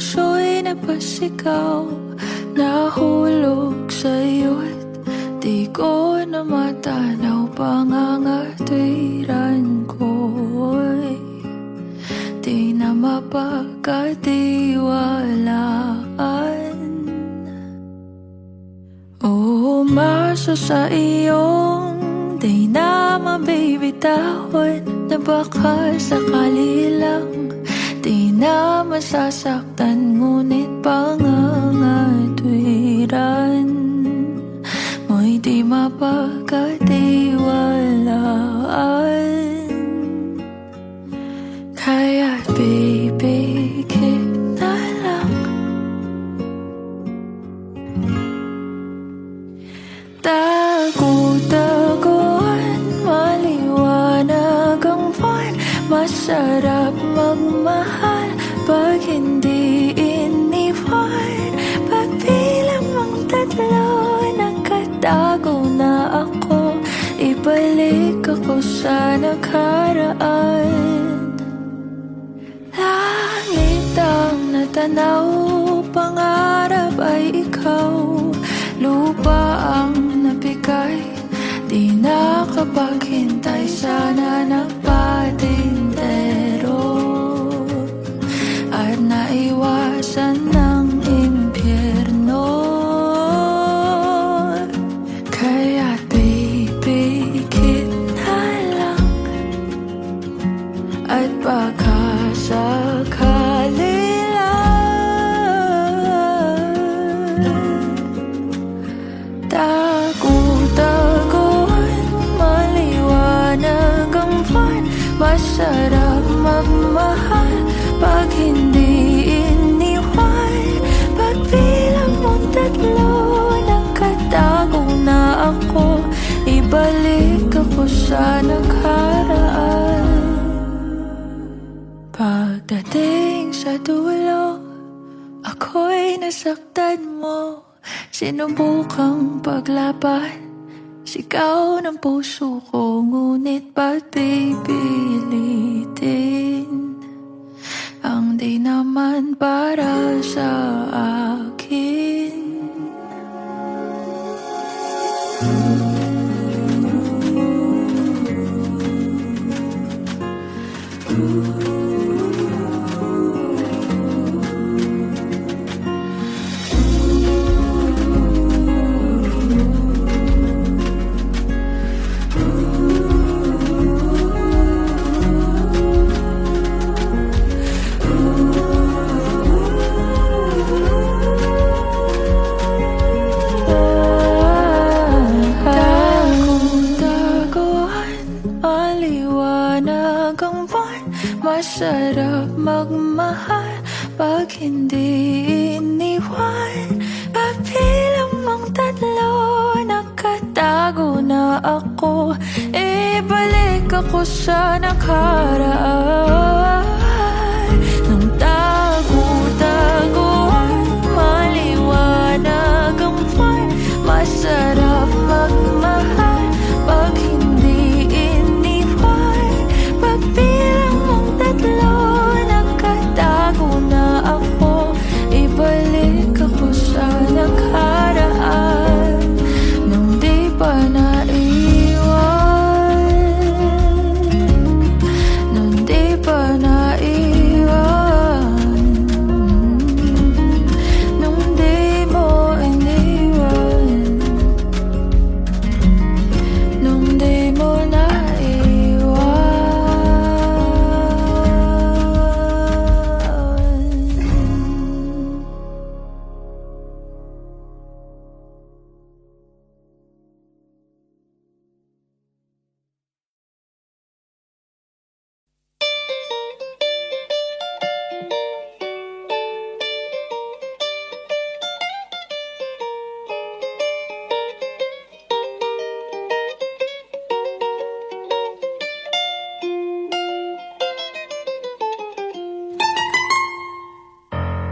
puso'y napasigaw, nahulog sa'yo't di ko na matanaw. Pangangatwiran ko'y di na mapagkatiwalaan. Umasa sa iyong di na mabibitawan, na baka sakali lang di na masasaktan. Ngunit pangangatwiran mo'y di mapagkatiwalaan. Kaya't bibigit na lang, tago-taguan, maliwanag ang buwan. Masarap magmahal pag hindi iniwan. Pagbilang mong tatlo, nakatago na ako. Ibalik ako sa nakaraan. Langit ang natanaw, pangarap ay ikaw. Lupa ang nabigay, di nakapaghintay. Sana nagpatintero at naiwasan ng impyerno. Kaya't bibigit na lang, at baka sakali lang. Tago-taguan, maliwanag ang buwan. Masarap magmahal pag hindi iniwan. Pagbilang mong tatlo, nakatago na ako. Ibalik ako sa nakaraan. Pagdating sa dulo, ako'y nasaktan mo. Sinubukang paglaban, sigaw ng puso ko. Ngunit pagpipilitin ang di naman para sa akin. Masarap magmahal pag hindi iniwan. Pagbilang mong tatlo, nakatago na ako. Ibalik ako sa nakaraan. Nung tago-taguan, maliwanag ang buwan. Masarap magmahal pag hindi iniwan. Pagbilang tatlo, nakatago na ako. Ibalik ako sa nakaraan. Nung di pa naiwan, nung di pa naiwan, nung di mo iniwan, nung di mo naiwan.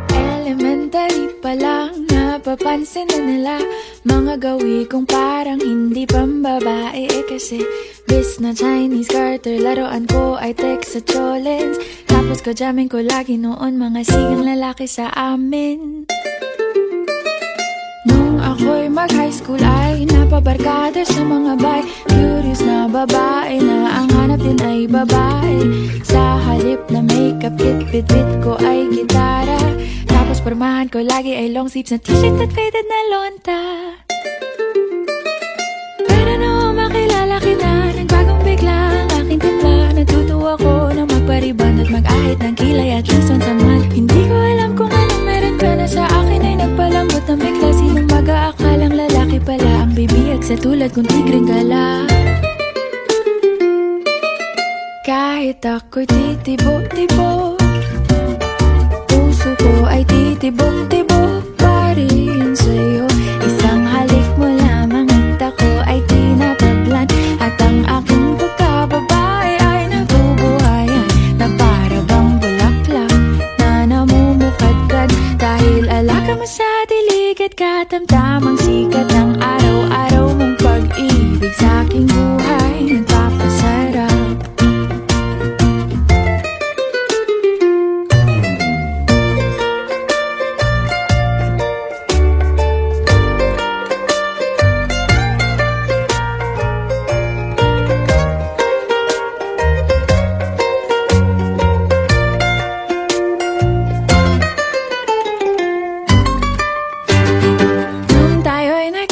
Elementary pa lang, napapansin na nila mga gawi kong parang hindi pambabae. Kasi Bis na Chinese garter, laruan ko ay text sa cholens. Tapos ko jamming ko lagi noon, mga sigang lalaki sa amin. Nung ako'y mag-high school ay napabarkada sa mga bay. Curious na babae na ang hanap din ay babae. Sa halip na makeup kit, bit-bit ko ay gitara. Tapos pormahan ko lagi ay long sleeves na t-shirt at faded na lonta. Pero nung makilala kita, nagbagong bigla ang aking timpla. Natutuwa ko na magpariban at mag-ahit ng kilay at least once a month. Hindi ko alam kung anong meron ka na sa akin ay nagpalambot ng bigla. Sinong mag-aakalang lalaki pala ang bibiyag sa tulad kong tigreng gala. Kahit ako'y titibok-tibok, puso ko ay titibok-tibok pa rin sa'yo. Isang halik mo lamang at ako ay tinatablan. At ang aking pagkababae ay nabubuhayan na para bang bulaklak na namumukadkad. Dahil alaga mo sa dilig at katamtamang sikat ng araw-araw mong pag-ibig sa aking buhay nagpapasarap.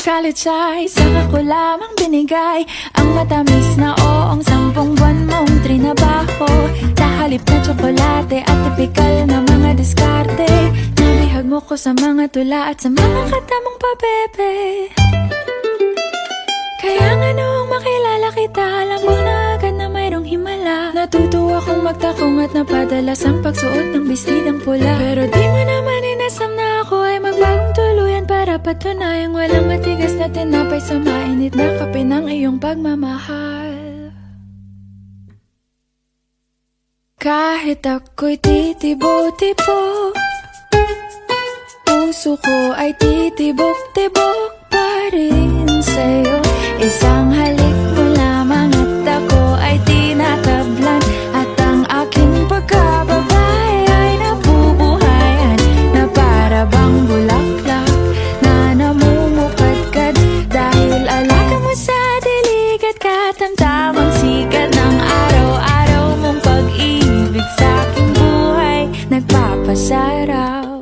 College ay saka ko lamang binigay ang matamis na oong 10 buwan mong trinabaho. Sa halip na tsokolate at tipikal na mga diskarte, nabihag mo ko sa mga tula at sa mga katamong pabebe. Kaya nga noong makilala kita, alam mo na agad na mayroong himala. Natutuwa kong magtakong at napadalas ang pagsuot ng bestidang pula. Pero di mo naman inasam na ako ay magbagong tuluyan para patunayang walang matigas na tinapay sa mainit na kape ng iyong pagmamahal. Kahit ako'y titibo-tibo, puso ko ay titibok-tibok pa rin sa'yo. Isang halik mo lamang at ako ay tinatablan. At ang aking pagkababae ay nabubuhayan na para bang bulaklak na namumukadkad. Dahil alaga mo sa dilig at katamtamang sikat ng araw-araw mong pag-ibig sa aking buhay nagpapasaraw.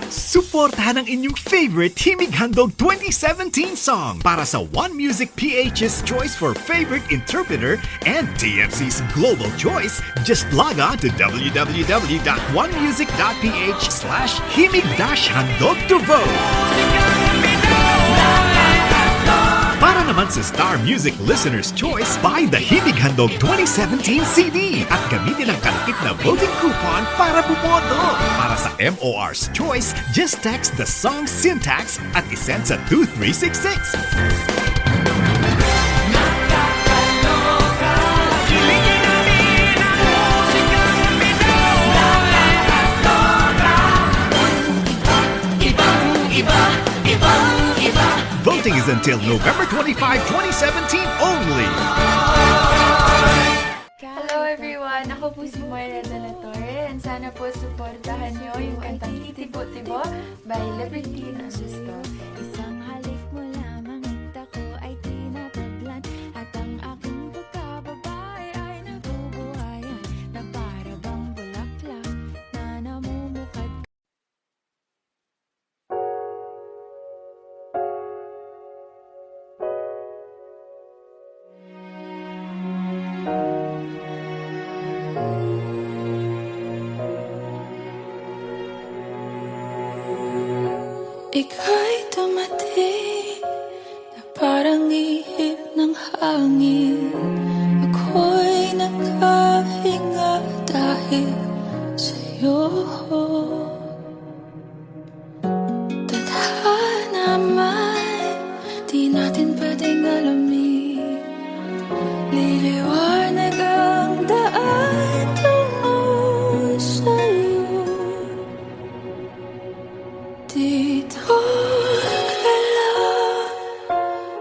Suportahan ang inyong favorite Himig Handog 2017 song para sa One Music PH's choice for favorite interpreter and TMC's global choice. Just log on to www.onemusic.ph/himig-handog to vote. Para naman sa Star Music Listener's Choice, buy the Himig Handog 2017 CD at gamitin ang kalakip na voting coupon para bumoto. Para sa MOR's Choice, just text the song syntax at isend sa 2366. Voting is until November 25, 2017 only. Hello everyone! Ako po si Moira de la Torre and sana po supportahan nyo yung kantang Titibo-Tibo by Liberty Sisto. Isang halik mo lamang at ako ay tinatablan. At ang aking pagkababae ay nabubuhayan na para bang bulaklak na namumukad. Ika'y dumating na parang ihip ng hangin. Ako'y nagkahinga dahil sa'yo. Tadhana man, di natin pwedeng alamin. Liliwanag ang daan tungo sa'yo.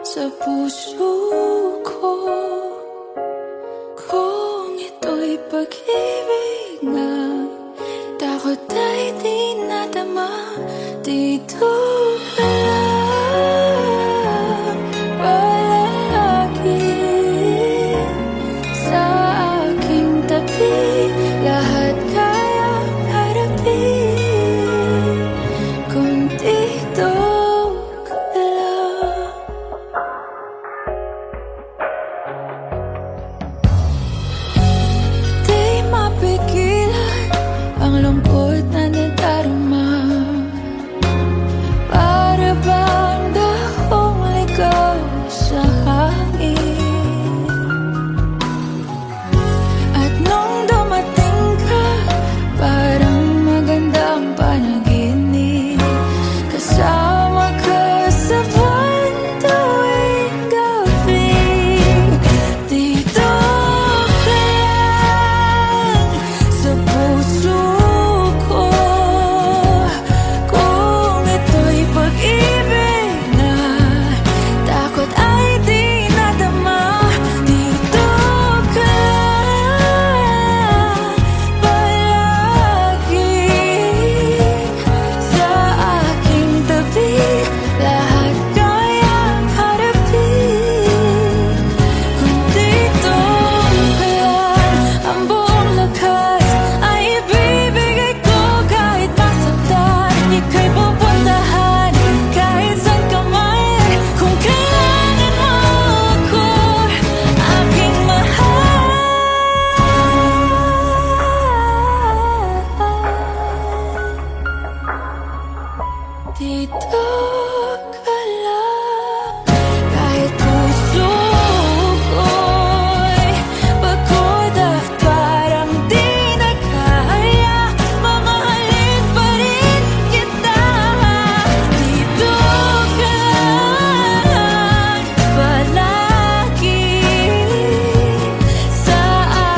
sa puso ko. Kung ito'y pag-ibig na takot ay di nadama, dito ka lang palagi sa aking tabi. Lahat kayang harapin kung dito ka lang. Di mapigilan ang lungkot na nadarama, para bang dahong ligaw sa hangin. At nung dumating ka, parang magandang panaginip, kasama ka sa buwan tuwing gabi. Dito ka lang sa puso ko. Kung ito'y pag-ibig na takot ay di nadama, dito ka lang palagi sa aking tabi. Lahat kayang harapin kung dito ka lang. Ang buong lakas ay ibibigay ko kahit masaktan. Ika'y pupuntahan kahit saan ka man. Kung kailangan mo ako, aking mahal, dito ka lang. Kahit puso ko'y pagod at parang di na kaya, mamahalin pa rin kita. Dito ka lang palagi sa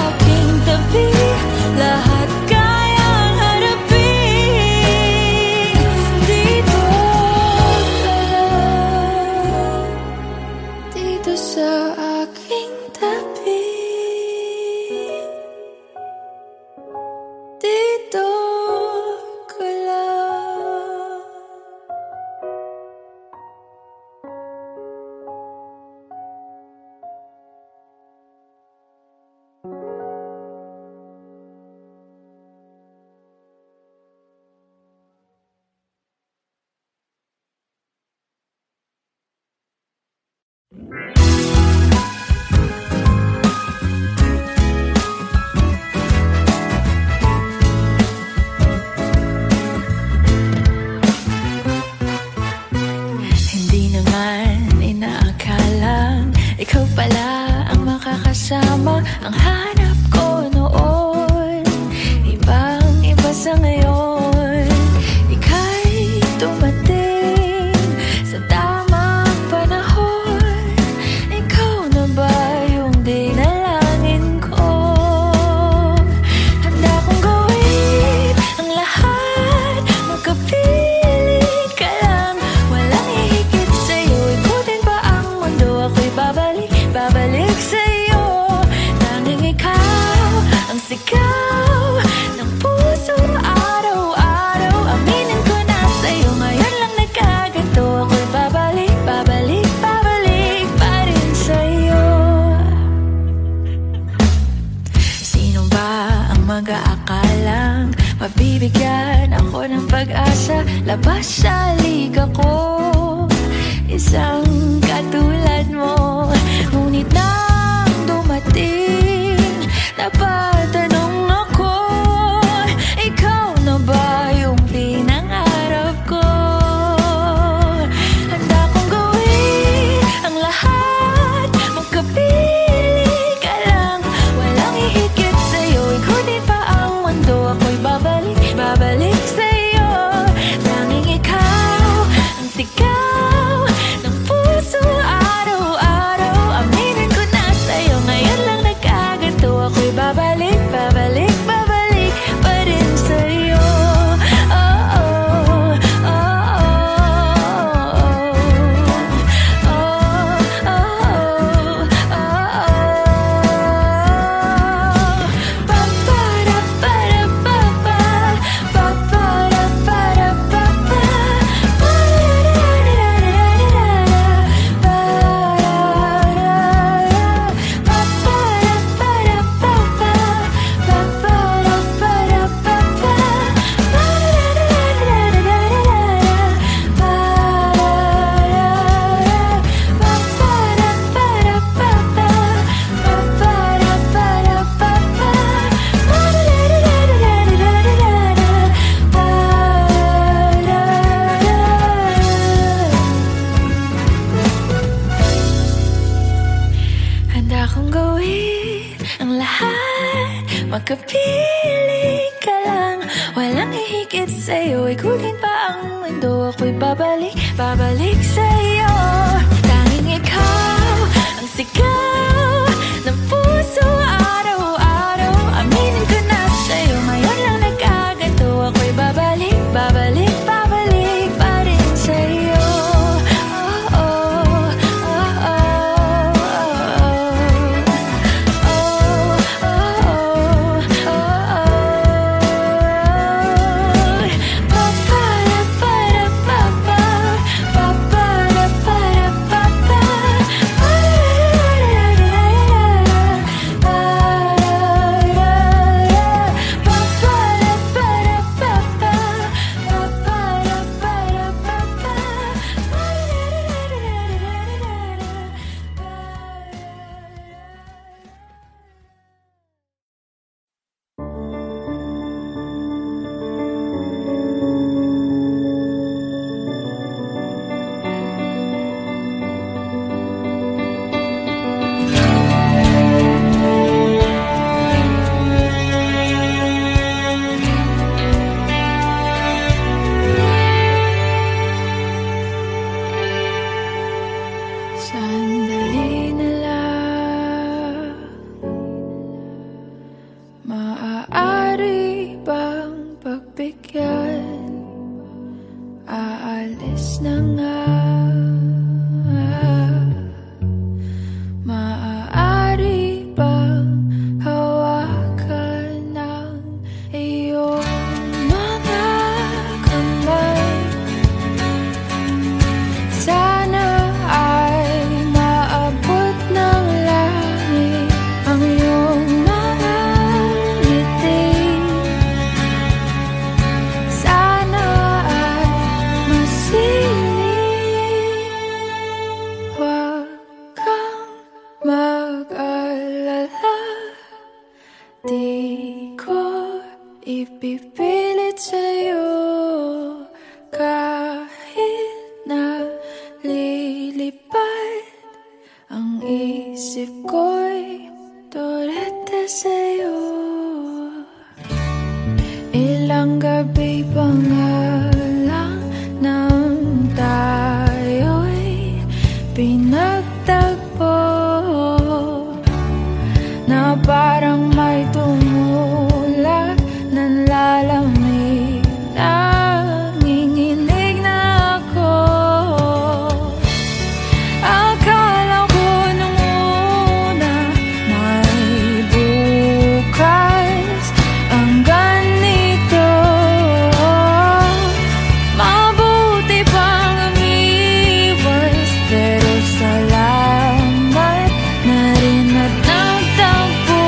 aking tabi. Lahat kayang harapin. Dito ka lang, dito sa aking tabi. Dito ka lang. Hindi naman inaakalang ikaw pala ang makakasama. Ang hanap ko noon, ibang-iba sa ngayon. Ika'y dumating sa tamang panahon. Ikaw na ba yung dinalangin ko? Handa kong gawin ang lahat, magkapiling ka lang. Walang hihigit sa'yo, ikutin pa ang mundo. Ako'y babalik, babalik sa'yo. Tanging ikaw kong gawin ang lahat. Magkapiling ka lang, walang hihigit sa'yo. Ikutin pa ang mundo, ako'y babalik, babalik sa'yo. Tanging ikaw ang sigaw ng puso araw-araw. Aminin ko na sa'yo, ngayon lang nagkaganto. Ako'y babalik, babalik, babalik pa rin sa'yo. Oh, oh, oh, oh, sandali na lang, maaari bang pagbigyan? Aalis na nga. Maaari bang hawakan ng iyong mga kamay? Sana ay maabot ng langit ang iyong mga ngiti. Sana ay masinig. Huwag kang mag-alala, di ko ipipilit sa'yo. Kahit na lilipad ang isip ko'y torete sa'yo. Ilang gabi pa nga lang nang tayo'y pinagtagpo, na parang may tumulak ng lalamig. Nanginginig na ako. Akala ko nung una may bukas ang ganito. Mabuti pang umiwas, pero salamat na rin at nagtagpo.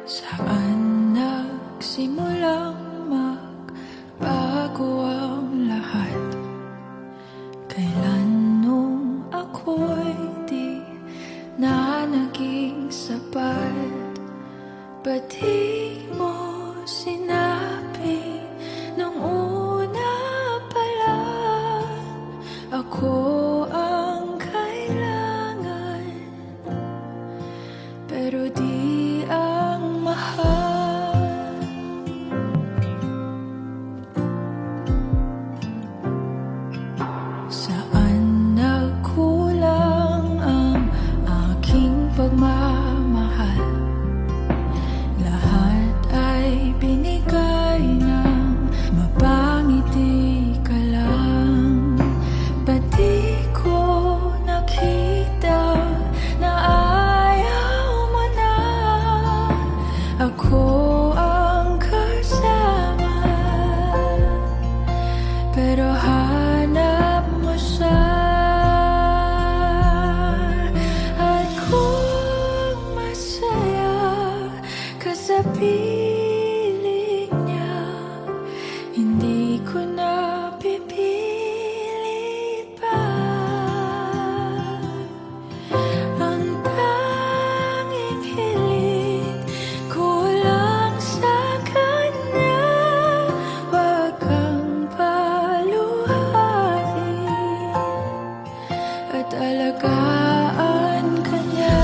Saan nagsimulang magbago ang lahat? Kailan nung ako'y di na naging sapat? Ba't di mo sinabi nung una pa lang ako ang kailangan, pero di ang mahal? Saan nagkulang ang aking pagmamahal? Lahat ay binigay ng mapangiti ka lang. Ba't di ko nakita na ayaw mo na ako ang kasama? Pero hanap mo siya, at kung masaya ka sa piling niya, hindi ko na pipilit pa. Ang tanging hiling ko lang sa kanya, wag kang paluhain at alagaan ka niya.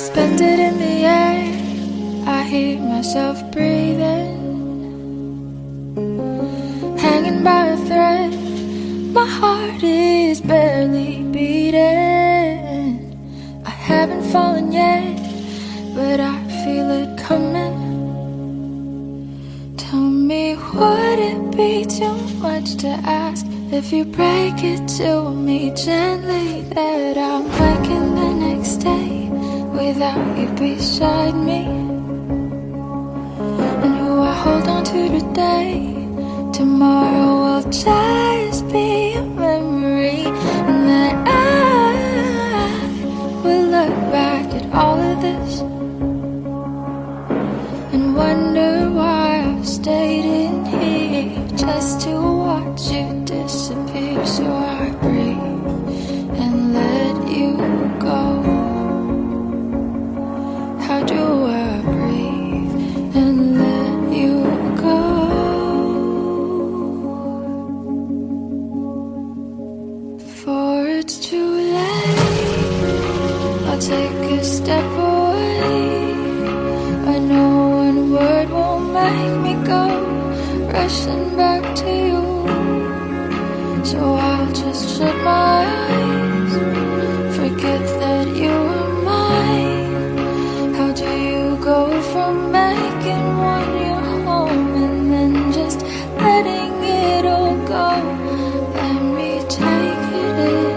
Suspended in the air, I hear myself breathing, hanging by a thread. My heart is barely beating. I haven't fallen yet, but I feel it coming. Tell me, would it be too much to ask if you break it to me gently that I'm waking the next day without you beside me? And who I hold on to today, tomorrow will just be a memory. And that I will look back at all of this and wonder why I've stayed in here just to watch you disappear. So I breathe and let you go. How do I breathe and let you go? Before it's too late, I'll take a step away. I know one word won't make me go rushing back to you. So I'll just shut my eyes, forget that you are mine. How do you go from making one your home and then just letting it all go? Let me take it in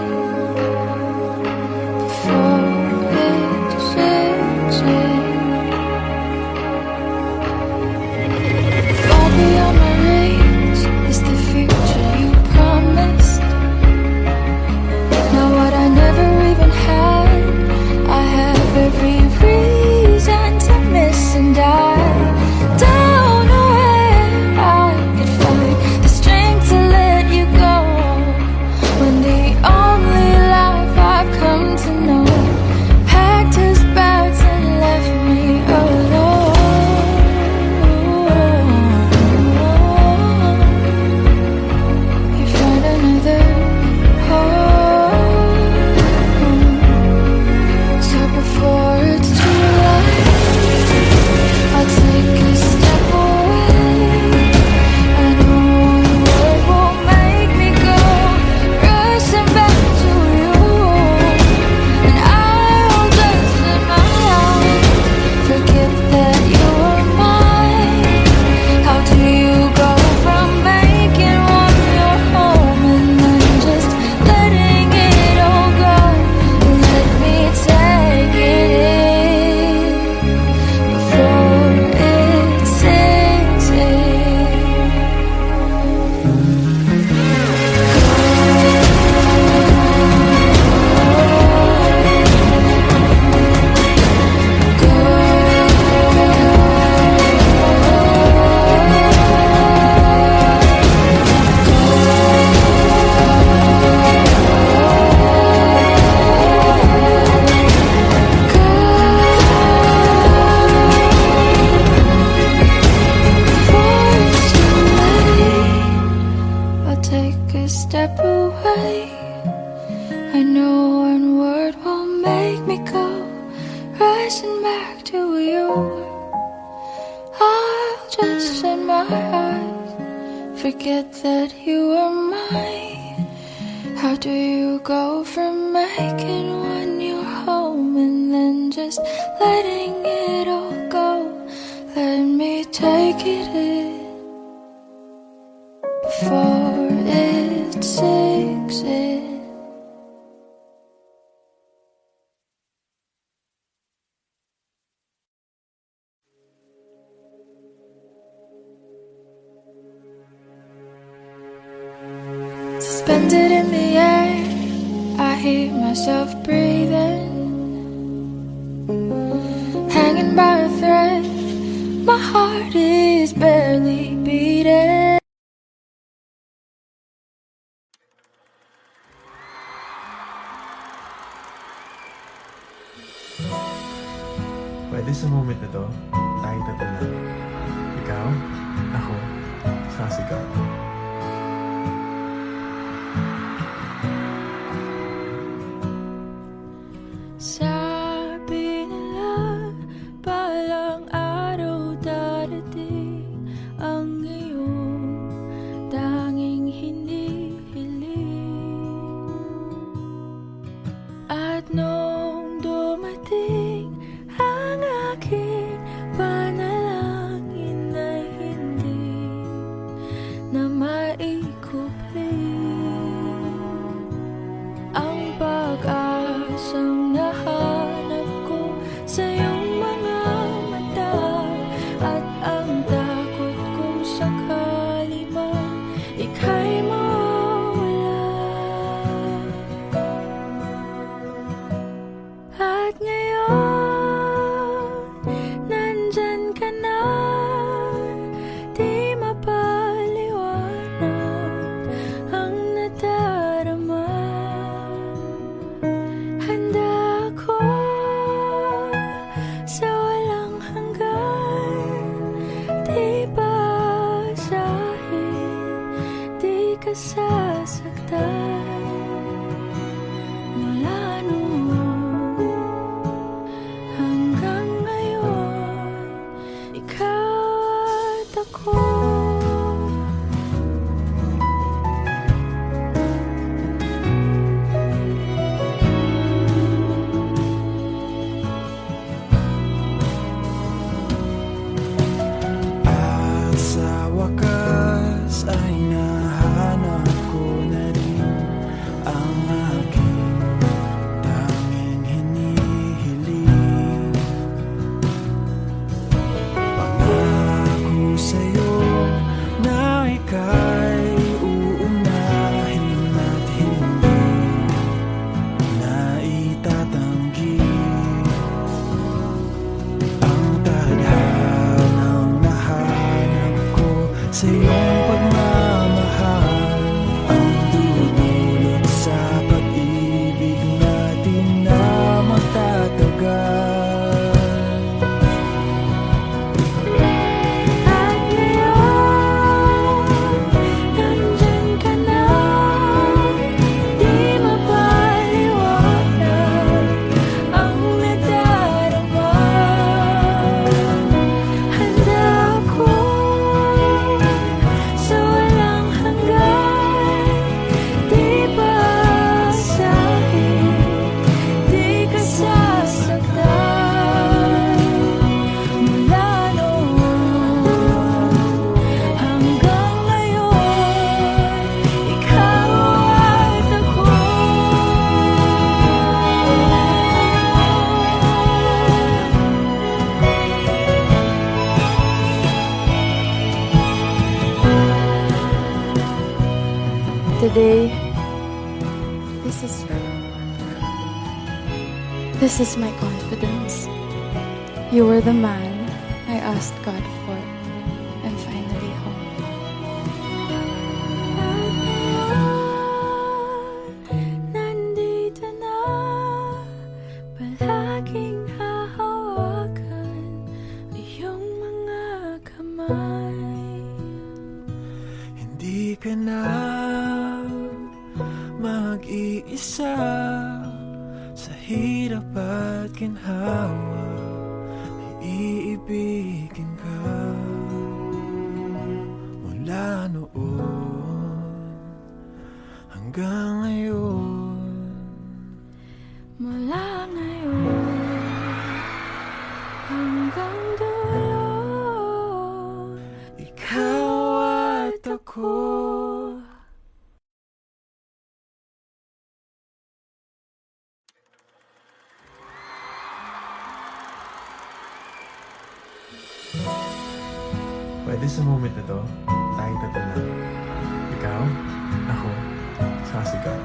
before it sinks in. Far beyond my reach is the future you promised. Now what I never even had, I have every reason to miss. And I don't know where I could find the strength to let you go, when the only life I've come to know packed his bags and left me alone. You find another home. So before it's too late, I'll take a step away. I know one word won't make me go rushing back to you. And I'll just in my eyes forget that you are mine. How do you go from making one your home and then just letting it all go? Let me take it in before it sinks in. I'll take a step away. I know one word won't make me go rushing back to you. I'll just shut my eyes, forget that you are mine. How do you go from making one your home and then just letting it all go? Let me take it in before it sinks in. Suspended in the air, I hear myself breathing, hanging by a thread. My heart is barely beating. Pwede sa moment na to, tayo tatlo lang. Ikaw, ako, sasigaw. Sabi nila ka sasaktan. Mula noon hanggang ngayon, ikaw at ako. At sa wakas ay nahanap ko na rin ang aking tanging hinihiling. Pangako sa'yo na ika'y uunahin at hindi na itatanggi ang tadhanang nahanap ko sa iyong pagmamahal, ang dudulot sa pag-ibig natin na magtatagal. At ngayon, nandyan ka na, di mapaliwanag ang nadarama. Handa ako sa walang hanggan, di pa asahin, di ka sasaktan. Mula noon hanggang ngayon, ikaw at ako. Today, this is my confidence. You were the man I asked God for. I'm finally home. Nandito na, palaging hahawakan iyong mga kamay. Hindi ka na mag-iisa sa hirap at ginhawa, ay iibigin ka. Mula noon hanggang ngayon, Mula ngayon hanggang dulo, ikaw at ako. Pwede sa moment na to, tayo tatlo lang. Ikaw, ako, saka si God.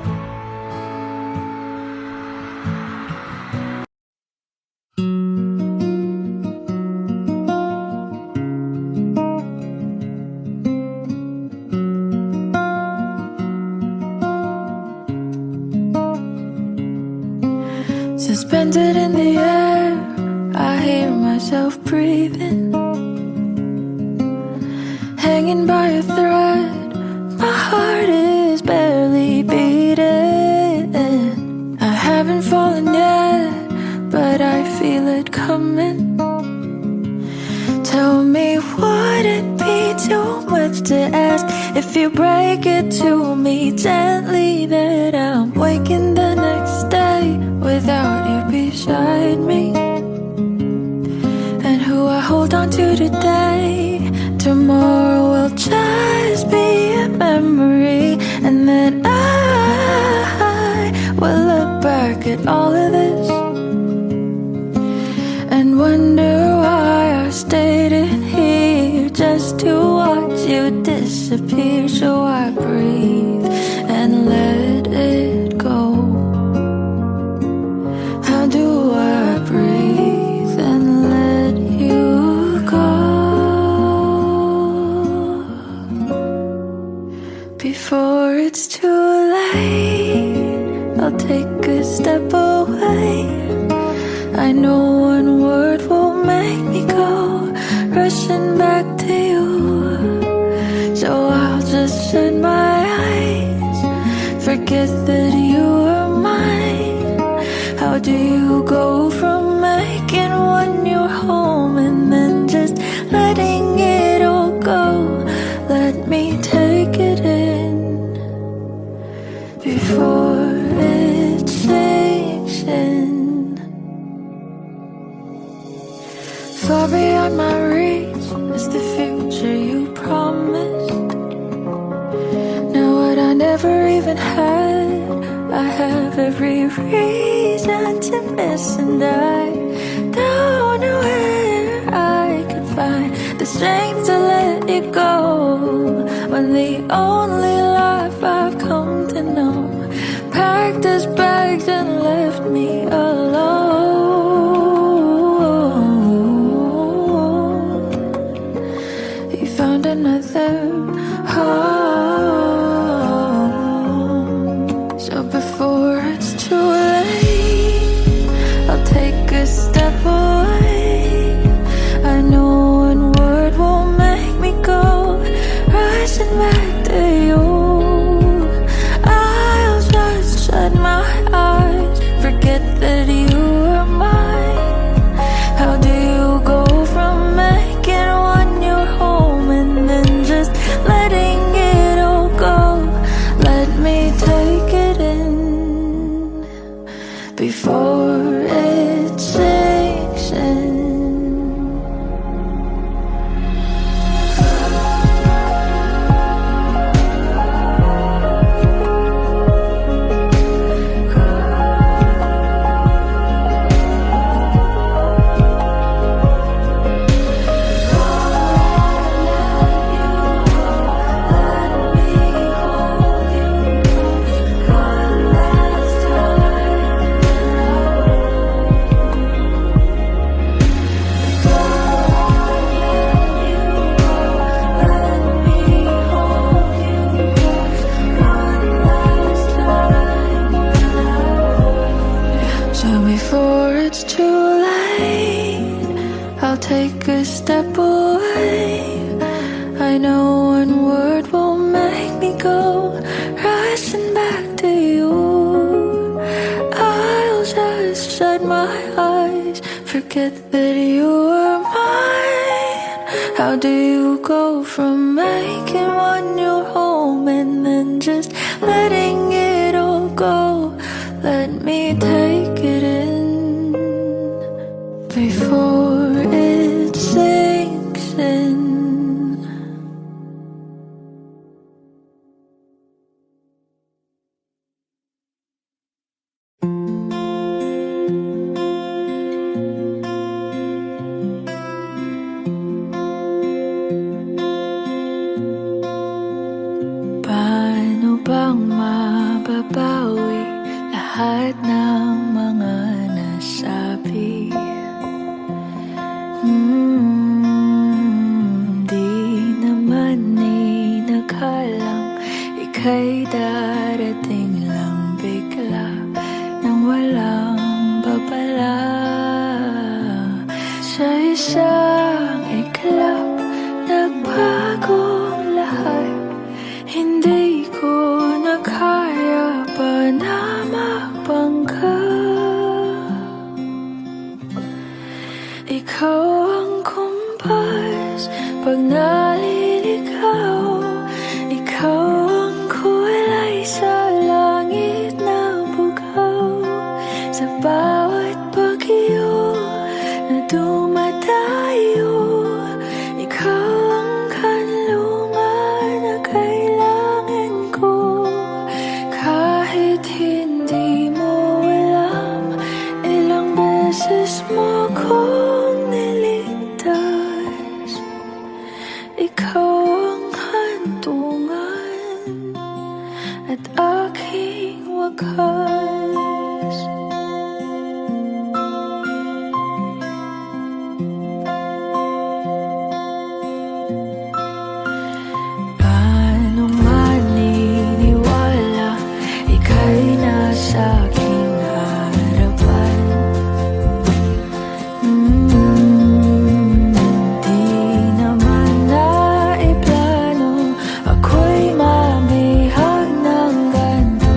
suspended in the air, I hear myself breathing. Hanging by a thread, my heart is barely beating. I haven't fallen yet, but I feel it coming. Tell me, would it be too much to ask if you break it to me gently that I'm waking the next day without you beside me? And who I hold on to today, tomorrow will just be a memory. And then I will look back at all of this and wonder why I stayed in here just to watch you disappear. So I breathe and let it go. How do I breathe and let you go before it's too late? I'll take a step away. I know one word will make me go rushing back to you. So I'll just shut my eyes forget that you are mine? How do you go from making one your home and then just letting it all go? Let me take it in before it sinks in. Far beyond my reach is the future you promised. Now what I never even had, I have every reason to miss, and I don't know where I can find the strength to let it go, when the only life I've come to know packed its bags and left me alone. He found another home. So before it's too late, I'll take a step away. I know one word won't make me go rushing back to you. I'll just shut my eyes, forget that you are mine. How do you go from making one your home and then just letting it all go? Let me take it in before it sinks in. So before it's too late, I'll take a step away. I know one word won't make me go rushing back to you. I'll just shut my eyes, forget that you are mine. How do you go from making one your home and then just letting it all go? Let me take it in before it sinks in. Paano bang mababawi lahat ng mga nasabi? Di naman inakalang ika'y darating lang bigla nang walang babala. Sa isang iglap, nagbagong lahat. Hindi ko na kaya pa na magbangga. Ikaw ang kumpas pag naliligaw. Ikaw ang kulay sa langit na bugaw. Sa bawat bagyo na dumadayo, ikaw ang kanlungan na kailangan ko. Kahit hindi mo alam, ilang beses mo kong niligtas. Ikaw ang hantungan at aking wakas. Paano maniniwala ika'y nasa aking harapan? Di naman naiplano, ako'y mabihag ng ganito.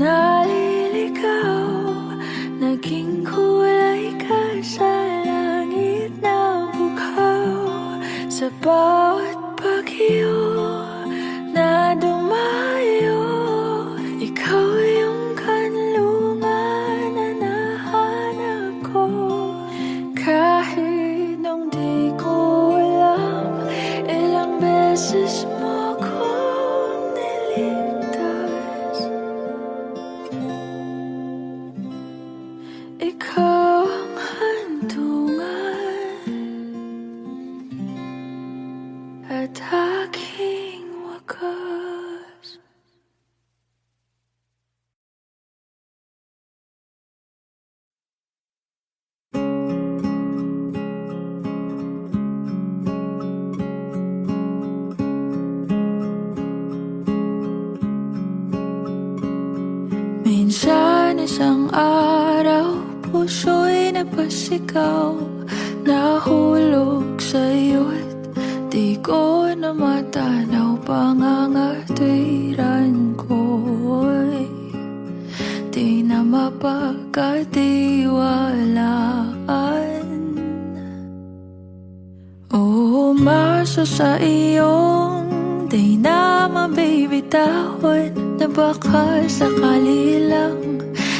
naliligaw, naging kulay ka sa langit na bughaw. Sa bawat bagyo na dumayo, ikaw yung kanlungan na nahanap ko. Kahit nung di ko alam, ilang beses mo kong niligtas. Ikaw ang hantungan at aking wakas. Minsan isang araw, puso'y napasigaw, nahulog sa'yo't di ko na matanaw. Pangangatwiran ko'y di na mapagkatiwalaan. Umasa sa iyong di na mabibitawan, na baka sakali lang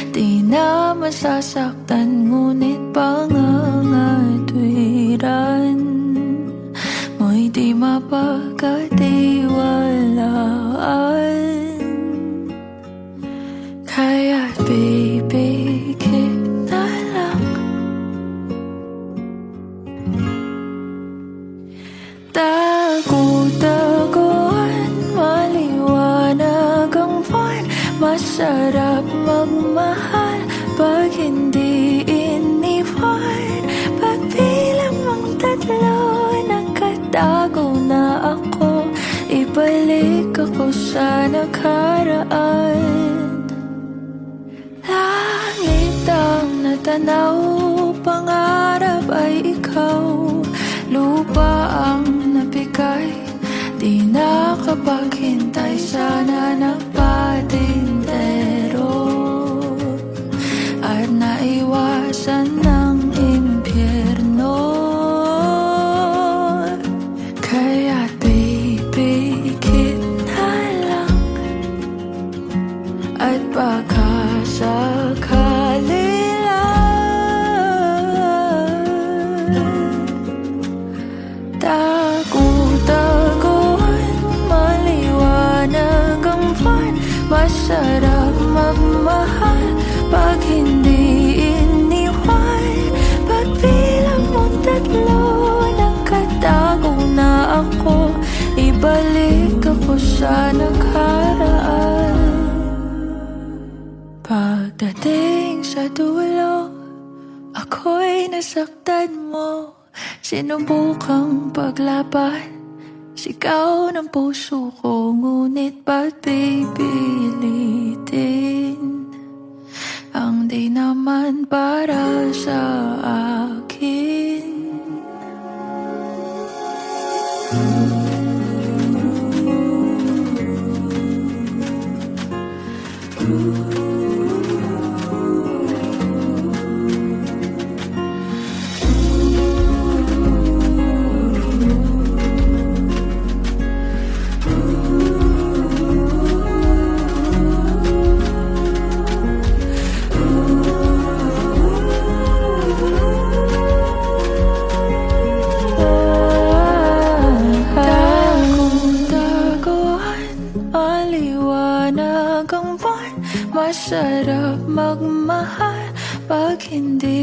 di na masasaktan. Ngunit pangangatwiran mo'y di mapagkatiwalaan. Kaya't bibigit na lang, tago-taguan, maliwanag ang buwan. Masarap magmahal pag hindi iniwan. Pagbilang mong tatlo, nakatago na ako. Ibalik ako sa nakaraan. Langit ang natanaw, pangarap ay ikaw. Lupa ang nabigay, di nakapaghintay. Sana nagpatintero at naiwasan ng impyerno. Kaya't bibigit na lang, at baka sakali tago-taguan, maliwanag ang buwan. Masarap magmahal pag hindi iniwan. Pagbilang mong tatlo, nakatago na ako. Ibalik ako sa nakaraan. Pagdating sa dulo, ako'y nasaktan mo. Sinubukang paglaban, sigaw ng puso ko. Ngunit ba't pipilitin ang di naman para sa akin? Masarap magmahal pag hindi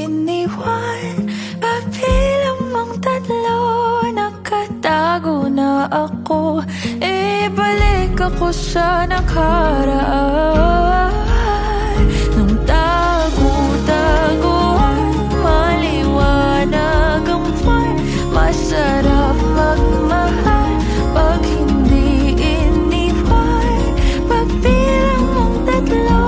iniwan. Pagbilang mong tatlo, nakatago na ako. Ibalik ako sa nakaraan. Nung tago-taguan, maliwanag ang buwan. Masarap magmahal pag hindi iniwan. Pagbilang mong tatlo,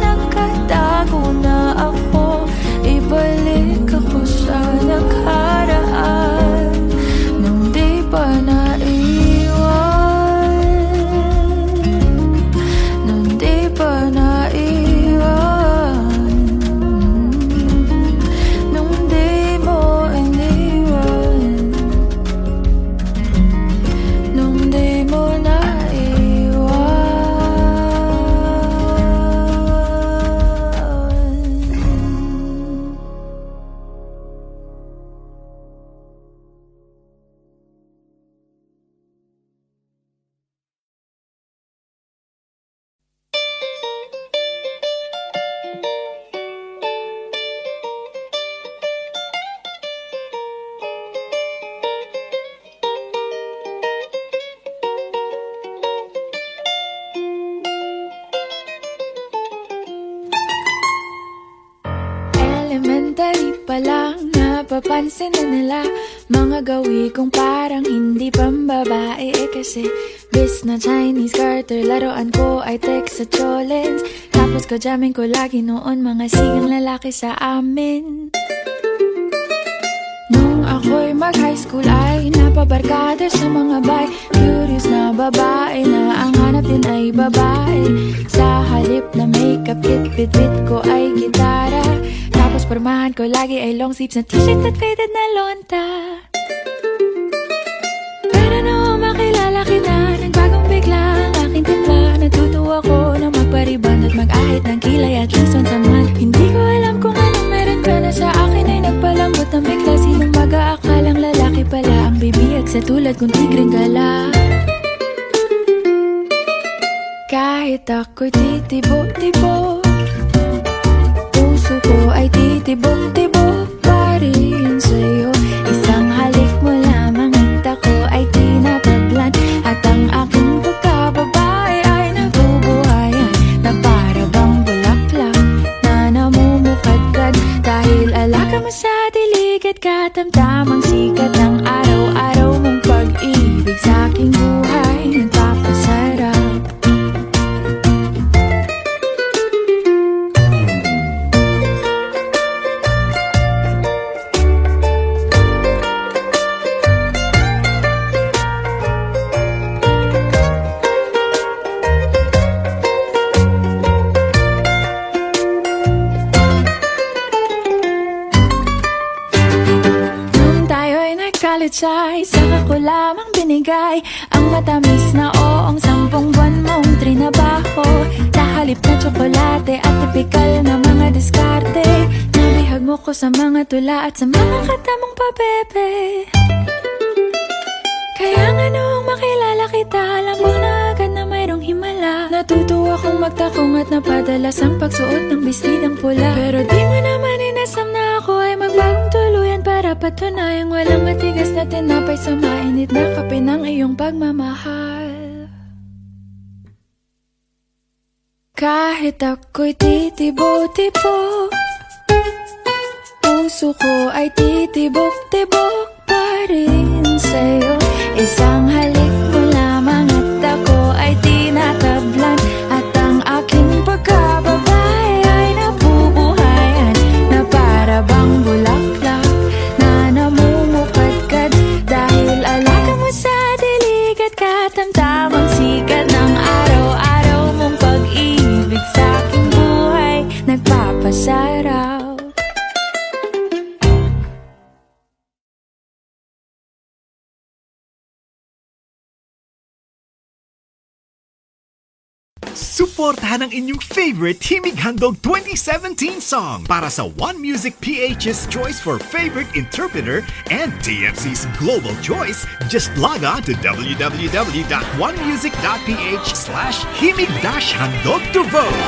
nakatago na ako. Ibalik ako sa nakaraan. Nung di pa naiwan, nung di pa pa lang napapansin na nila mga gawi kong parang hindi pambabae. Kasi bis na Chinese Carter, laruan ko ay text sa cholens. Tapos kajamin ko lagi noon mga sigang lalaki sa amin. Nung ako'y mag-high school ay napabarkada sa mga bay. Curious na babae na ang hanap din ay babae. Sa halip na makeup kit, bit-bit ko ay gitara. Tapos pormahan ko lagi ay long sleeves na t-shirt at faded na lonta. Pero nung makilala kita, nagbagong bigla ang aking timpla. Natutuwa ko na magpariban at mag-ahit ng kilay at lison sa man. Hindi ko alam kung anong meron ka na sa akin ay nagpalambot ng bigla. Sinong mag-aakalang lalaki pala ang bibiyag sa tulad kong tigring gala. Kahit ako'y titibo-tibo, puso ko ay titibok-tibok pa rin sa'yo. Isang halik mo lamang at ako ay tinatablan. At ang aking pagkababae ay nabubuhayan na para bang bulaklak na namumukadkad. Dahil alaga mo sa dilig at katamtamang sikat ng araw-araw mong pag-ibig sa aking buhay nagpapasarap. College ay saka ko lamang binigay ang matamis na oong 10 buwan mong trinabaho. Sa halip na tsokolate at tipikal na mga diskarte, nabihag mo ko sa mga tula at sa mga katamong pabebe. Kaya nga noong makilala kita, alam mo na agad na mayroong himala. Natutuwa kong magtakong at napadalas ang pagsuot ng bestidang pula. Pero di mo naman inasam na ako ay magbagong tuluyan para patunayang walang matigas na tinapay sa mainit na kape ng iyong pagmamahal. Kahit ako'y titibo-tibo, puso ko ay titibok-tibok pa rin sa'yo. Isang halik mo lamang at ako ay tinatablan. At ang aking pagkababae ay nabubuhayan na para bang bulaklak na namumukadkad. Dahil alaga mo sa dilig at katamtamang sikat ng araw-araw mong pag-ibig sa aking buhay nagpapasaraw. Suportahan ang inyong favorite Himig Handog 2017 song para sa One Music PH's choice for favorite interpreter and TFC's global choice. Just log on to www.onemusic.ph/himig-handog to vote.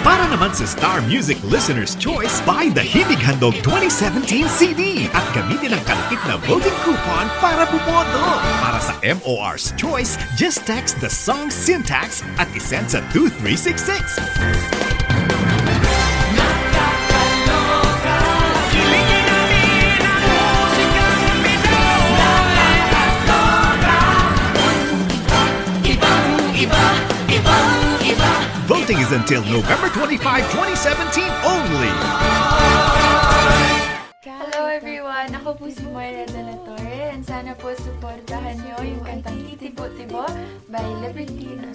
Para naman sa Star Music Listener's Choice, buy the Himig Handog 2017 CD at gamitin ang kalupit na voting coupon para bumoto. Para sa MOR's Choice, just text the song syntax at isend sa 2366. Voting is until November 25, 2017 only. Hello everyone! Ako po si Moira de la Torre and sana po supportahan nyo yung kantang Titibo-Tibo by Libertine.